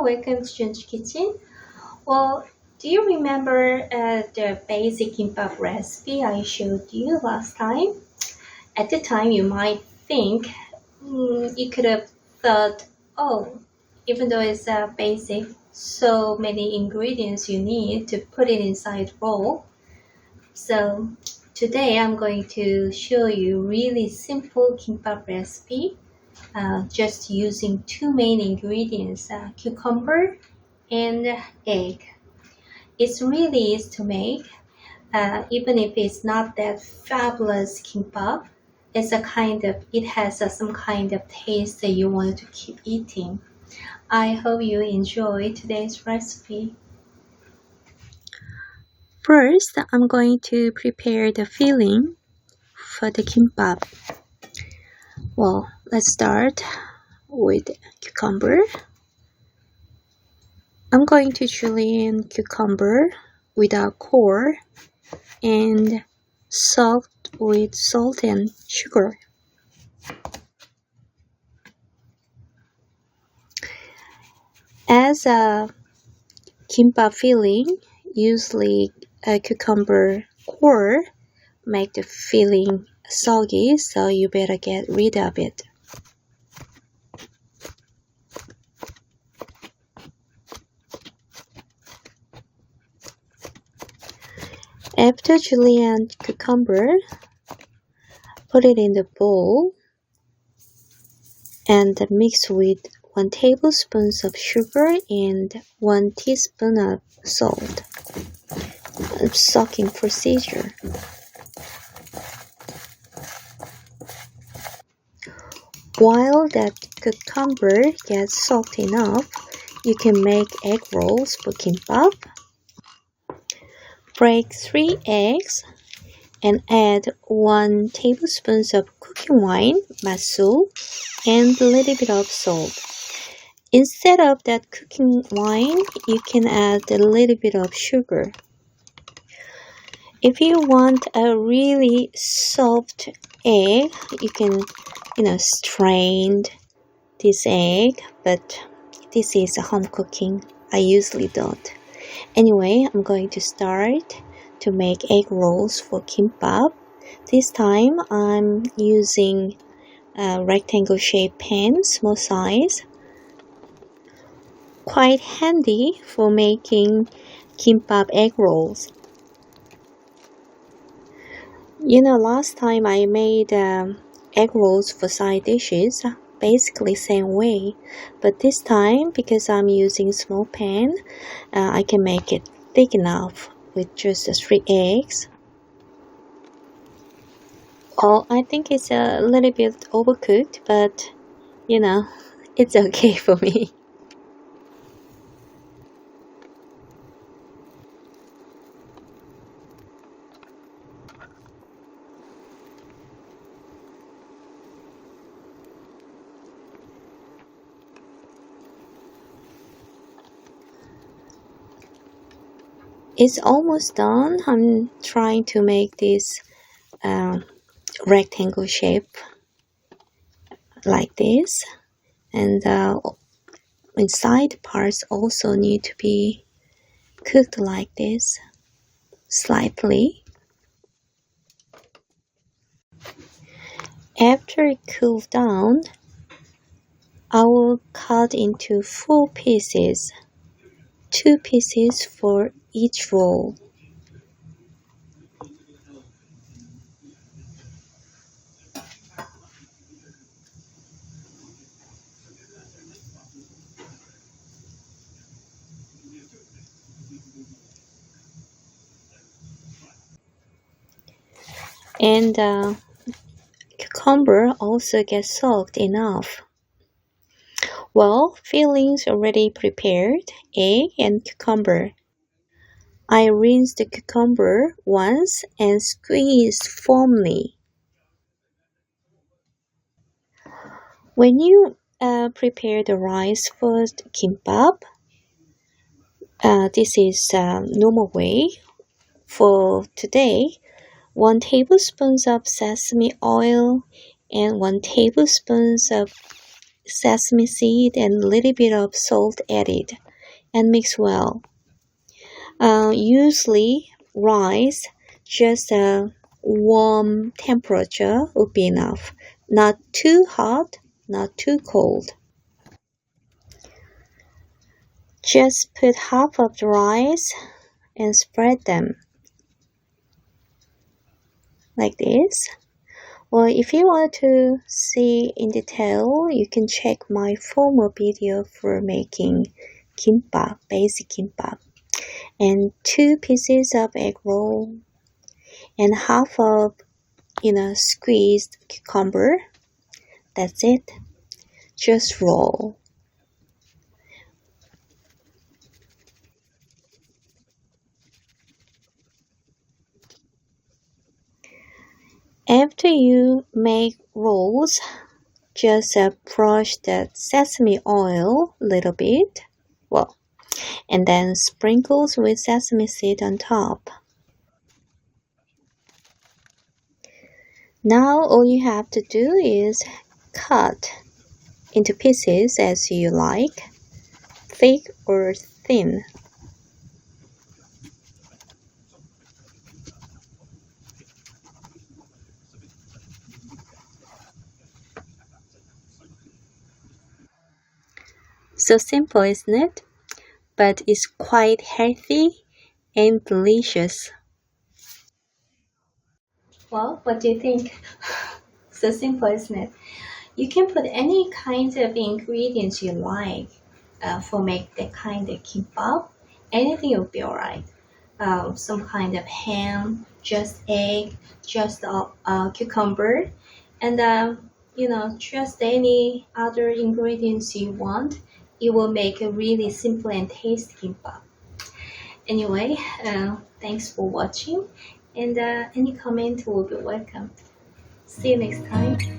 welcome to Jun's Kitchen. Well, do you remember the basic kimbap recipe I showed you last time? At the time, you might think you could have thought, oh, even though it's basic, so many ingredients you need to put it inside roll. So today I'm going to show you really simple kimbap recipe. Just using two main ingredients, cucumber and egg. It's really easy to make, even if it's not that fabulous kimbap. It has some kind of taste that you want to keep eating. I hope you enjoy today's recipe. First, I'm going to prepare the filling for the kimbap. Well, let's start with cucumber. I'm going to julienne cucumber without core and soaked with salt and sugar. As a kimbap filling, usually a cucumber core make the filling soggy, so you better get rid of it. After julienne cucumber, put it in the bowl and mix with 1 tablespoon of sugar and 1 teaspoon of salt. Soaking procedure. While that cucumber gets soaked enough, you can make egg rolls for kimbap. Break 3 eggs and add 1 tablespoon of cooking wine, masu, and a little bit of salt. Instead of that cooking wine, you can add a little bit of sugar. If you want a really soft egg, you can, strain this egg, but this is home cooking. I usually don't. Anyway, I'm going to start to make egg rolls for kimbap. This time I'm using a rectangle shaped pan, small size. Quite handy for making kimbap egg rolls. Last time I made egg rolls for side dishes, basically same way, but this time because I'm using small pan, I can make it thick enough with just 3 eggs. Oh, I think it's a little bit overcooked, but it's okay for me. It's almost done. I'm trying to make this rectangle shape like this, and inside parts also need to be cooked like this slightly. After it cools down, I will cut into 4 pieces, 2 pieces for each roll. And cucumber also gets soaked enough. Well, fillings already prepared, egg and cucumber. I rinse the cucumber once and squeeze firmly. When you prepare the rice for the kimbap, this is normal way. For today, 1 tablespoon of sesame oil and 1 tablespoon of sesame seed and a little bit of salt added and mix well. Usually rice, just a warm temperature would be enough. Not too hot, not too cold. Just put half of the rice and spread them like this. Well, if you want to see in detail, you can check my former video for making kimbap, basic kimbap. And 2 pieces of egg roll and half of squeezed cucumber. That's it. Just roll. After you make rolls, just brush the sesame oil a little bit. Well, and then sprinkles with sesame seed on top. Now all you have to do is cut into pieces as you like, thick or thin. So simple, isn't it? But it's quite healthy and delicious. Well, what do you think? So simple, isn't it? You can put any kind of ingredients you like for make that kind of kimbap. Anything will be alright. Some kind of ham, just egg, just cucumber, and just any other ingredients you want. It will make a really simple and tasty kimbap. Anyway, thanks for watching, and any comment will be welcome. See you next time.